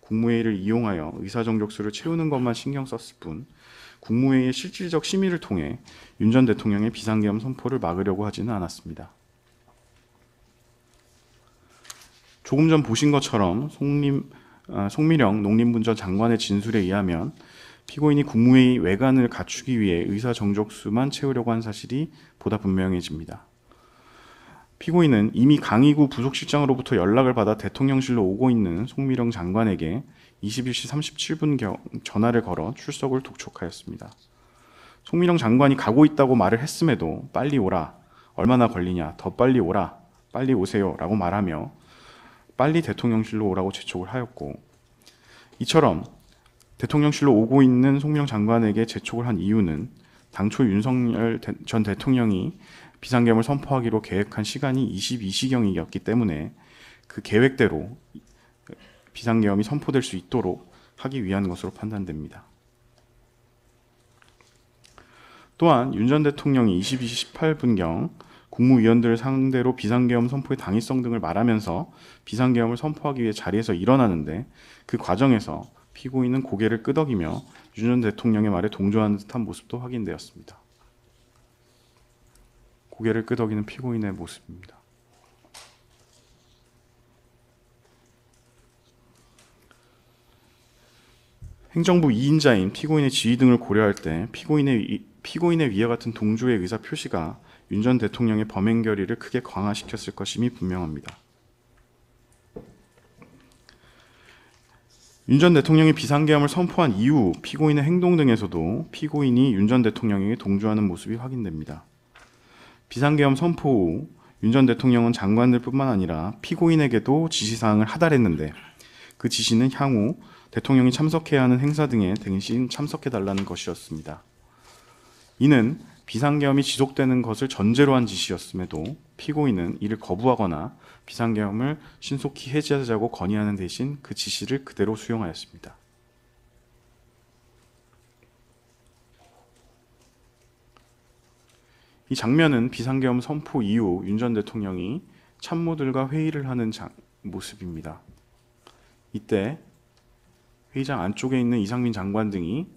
국무회의를 이용하여 의사정족수를 채우는 것만 신경 썼을 뿐 국무회의의 실질적 심의를 통해 윤 전 대통령의 비상계엄 선포를 막으려고 하지는 않았습니다. 조금 전 보신 것처럼 송미령 농림부전 장관의 진술에 의하면 피고인이 국무회의 외관을 갖추기 위해 의사정족수만 채우려고 한 사실이 보다 분명해집니다. 피고인은 이미 강의구 부속실장으로부터 연락을 받아 대통령실로 오고 있는 송미령 장관에게 21시 37분경 전화를 걸어 출석을 독촉하였습니다. 송미령 장관이 가고 있다고 말을 했음에도 빨리 오라, 얼마나 걸리냐, 더 빨리 오라, 빨리 오세요 라고 말하며 빨리 대통령실로 오라고 재촉을 하였고, 이처럼 대통령실로 오고 있는 송미령 장관에게 재촉을 한 이유는 당초 윤석열 전 대통령이 비상계엄을 선포하기로 계획한 시간이 22시경이었기 때문에 그 계획대로 비상계엄이 선포될 수 있도록 하기 위한 것으로 판단됩니다. 또한 윤 전 대통령이 22시 18분경 국무위원들을 상대로 비상계엄 선포의 당위성 등을 말하면서 비상계엄을 선포하기 위해 자리에서 일어나는데 그 과정에서 피고인은 고개를 끄덕이며 윤 전 대통령의 말에 동조하는 듯한 모습도 확인되었습니다. 고개를 끄덕이는 피고인의 모습입니다. 행정부 2인자인 피고인의 지위 등을 고려할 때 피고인의 위와 같은 동조의 의사 표시가 윤 전 대통령의 범행 결의를 크게 강화시켰을 것임이 분명합니다. 윤 전 대통령이 비상계엄을 선포한 이후 피고인의 행동 등에서도 피고인이 윤 전 대통령에게 동조하는 모습이 확인됩니다. 비상계엄 선포 후 윤 전 대통령은 장관들뿐만 아니라 피고인에게도 지시사항을 하달했는데 그 지시는 향후 대통령이 참석해야 하는 행사 등에 대신 참석해달라는 것이었습니다. 이는 비상계엄이 지속되는 것을 전제로 한 지시였음에도 피고인은 이를 거부하거나 비상계엄을 신속히 해제하자고 건의하는 대신 그 지시를 그대로 수용하였습니다. 이 장면은 비상계엄 선포 이후 윤 전 대통령이 참모들과 회의를 하는 모습입니다. 이때 회의장 안쪽에 있는 이상민 장관 등이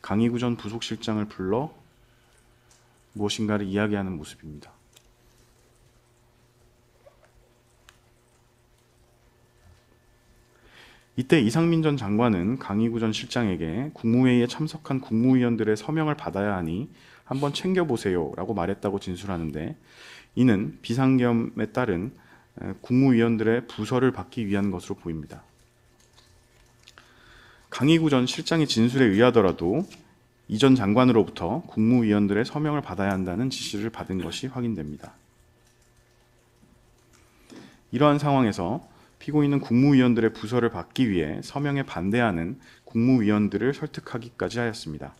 강의구 전 부속실장을 불러 무엇인가를 이야기하는 모습입니다. 이때 이상민 전 장관은 강의구 전 실장에게 국무회의에 참석한 국무위원들의 서명을 받아야 하니 한번 챙겨보세요 라고 말했다고 진술하는데, 이는 비상계엄에 따른 국무위원들의 부서를 받기 위한 것으로 보입니다. 강의구 전 실장의 진술에 의하더라도 이 전 장관으로부터 국무위원들의 서명을 받아야 한다는 지시를 받은 것이 확인됩니다. 이러한 상황에서 피고인은 국무위원들의 부서를 받기 위해 서명에 반대하는 국무위원들을 설득하기까지 하였습니다.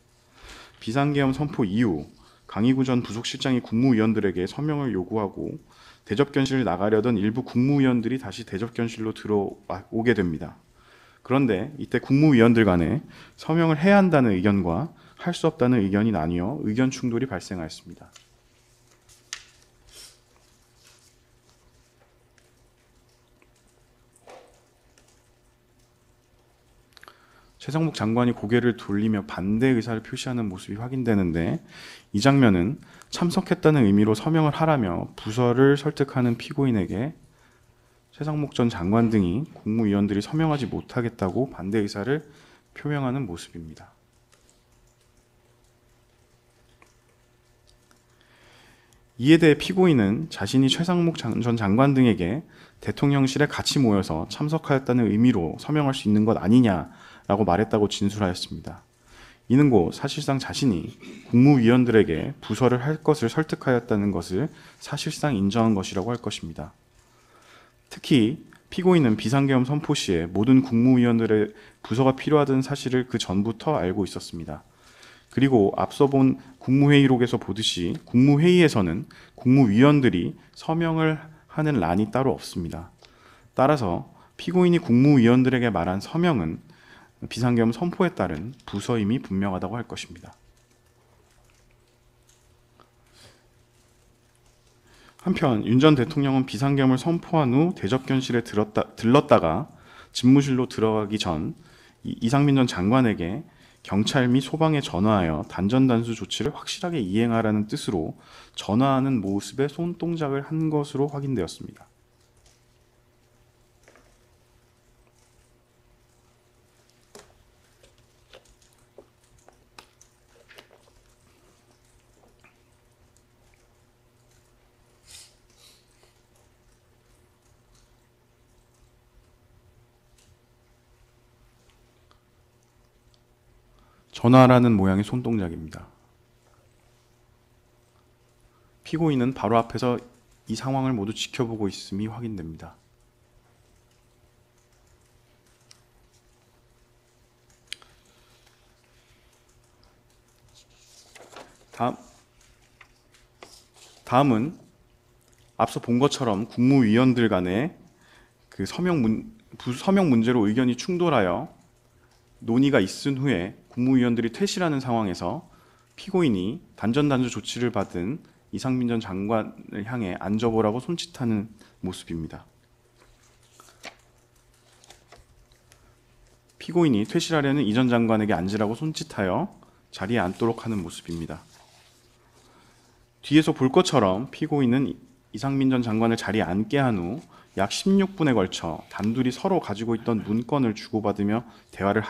비상계엄 선포 이후 강의구 전 부속실장이 국무위원들에게 서명을 요구하고 대접견실을 나가려던 일부 국무위원들이 다시 대접견실로 들어오게 됩니다. 그런데 이때 국무위원들 간에 서명을 해야 한다는 의견과 할 수 없다는 의견이 나뉘어 의견 충돌이 발생하였습니다. 최상목 장관이 고개를 돌리며 반대 의사를 표시하는 모습이 확인되는데, 이 장면은 참석했다는 의미로 서명을 하라며 부서를 설득하는 피고인에게 최상목 전 장관 등이 국무위원들이 서명하지 못하겠다고 반대 의사를 표명하는 모습입니다. 이에 대해 피고인은 자신이 최상목 전 장관 등에게 대통령실에 같이 모여서 참석하였다는 의미로 서명할 수 있는 것 아니냐라고 말했다고 진술하였습니다. 이는 곧 사실상 자신이 국무위원들에게 부서를 할 것을 설득하였다는 것을 사실상 인정한 것이라고 할 것입니다. 특히 피고인은 비상계엄 선포 시에 모든 국무위원들의 부서가 필요하다는 사실을 그 전부터 알고 있었습니다. 그리고 앞서 본 국무회의록에서 보듯이 국무회의에서는 국무위원들이 서명을 하는 란이 따로 없습니다. 따라서 피고인이 국무위원들에게 말한 서명은 비상계엄 선포에 따른 부서임이 분명하다고 할 것입니다. 한편 윤 전 대통령은 비상계엄을 선포한 후 대접견실에 들렀다가 집무실로 들어가기 전 이상민 전 장관에게 경찰 및 소방에 전화하여 단전단수 조치를 확실하게 이행하라는 뜻으로 전화하는 모습의 손동작을 한 것으로 확인되었습니다. 전화라는 모양의 손동작입니다. 피고인은 바로 앞에서 이 상황을 모두 지켜보고 있음이 확인됩니다. 다음은 앞서 본 것처럼 국무위원들 간의 그 서명 문제로 의견이 충돌하여 논의가 있은 후에 국무위원들이 퇴실하는 상황에서 피고인이 단전단수 조치를 받은 이상민 전 장관을 향해 앉아보라고 손짓하는 모습입니다. 피고인이 퇴실하려는 이 전 장관에게 앉으라고 손짓하여 자리에 앉도록 하는 모습입니다. 뒤에서 볼 것처럼 피고인은 이상민 전 장관을 자리에 앉게 한 후 약 16분에 걸쳐 단둘이 서로 가지고 있던 문건을 주고받으며 대화를